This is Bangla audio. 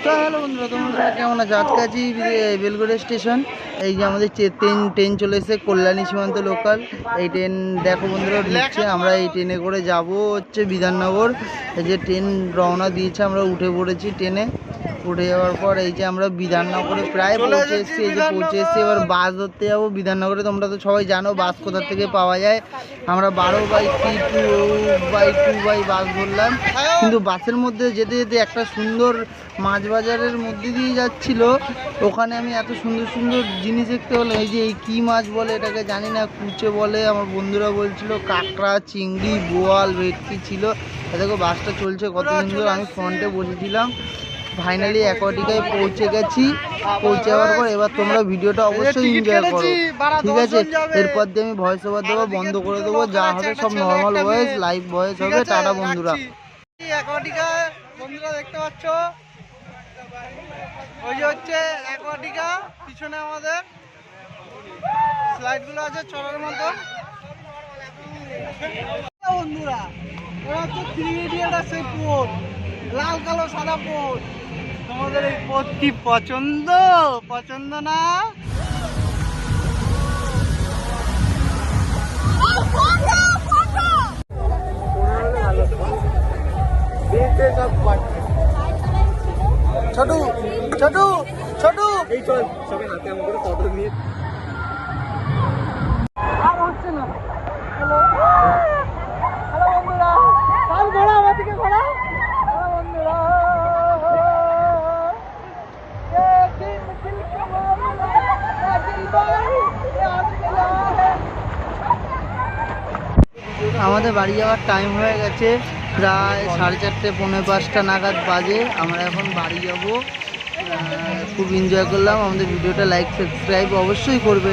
তো হ্যালো বন্ধুরা, তোমরা কেমন আছো? আজকে আছি বেলগড়িয়া স্টেশন। এই যে আমাদের ট্রেন চলে এসেছে, কল্যাণী সীমান্ত লোকাল। এই ট্রেন দেখো বন্ধুরা ঢুকছে। আমরা এই ট্রেনে করে যাব হচ্ছে বিধাননগর। এই যে ট্রেন রওনা দিয়েছে, আমরা উঠে পড়েছি ট্রেনে। উঠে যাওয়ার পর এই যে আমরা বিধাননগরে প্রায় পৌঁছে এসেছি। এই যে পৌঁছে এসেছি, এবার বাস ধরতে যাবো বিধাননগরে। তোমরা তো সবাই জানো বাস কোথা থেকে পাওয়া যায়। আমরা 12/2 বাস ধরলাম, কিন্তু বাসের মধ্যে যেতে যেতে একটা সুন্দর মাছ বাজারের মধ্যে দিয়ে যাচ্ছিল। ওখানে আমি এত সুন্দর সুন্দর জিনিস দেখতে পেলাম। এই যে এই কী মাছ বলে এটাকে জানি না, কুচে বলে। আমার বন্ধুরা বলছিল কাঁকড়া, চিংড়ি, বোয়াল, ভেটকি ছিল। দেখো বাসটা চলছে কত সুন্দর। আমি ফ্রন্টে বসেছিলাম। ফাইনালি অ্যাকোয়াটিকায় পৌঁছে গেছি। পৌঁছে যাওয়ার পর এবার তোমরা ভিডিওটা অবশ্যই এনজয় করো, ঠিক আছে? এরপর দিয়ে আমি ভয়েস ওভার দেবো, বন্ধ করে দেবো। যা হবে সব নর্মাল ভয়েস, লাইভ ভয়েস হবে। টাটা বন্ধুরা। অ্যাকোয়াটিকায় বন্ধুরা দেখতে পাচ্ছ, ওই যে হচ্ছে অ্যাকোয়াটিকা। পিছনে আমাদের স্লাইডগুলো আছে চলার মতো। বন্ধুরা ওরা হচ্ছে 3 ইডিয়টের সেই পোত, লাল কালো সাদা পোত। তোমাদের এই পোত কি পছন্দ? পছন্দ না? ছোটু ছোটু ছোটু এই চল সবাই হাতে আমার করে ফটো নিয়ে। আর হচ্ছে না। হ্যালো হ্যালো বন্ধুরা, কাল ঘোড়া আমার দিকে ঘোড়া। হ্যালো বন্ধুরা, আমাদের বাড়ি যাওয়ার টাইম হয়ে গেছে। প্রায় 4:30 পৌনে 5টা নাগাদ বাজে। আমরা এখন বাড়ি যাব। খুব এনজয় করলাম। আমাদের ভিডিওটা লাইক সাবস্ক্রাইব অবশ্যই করবে।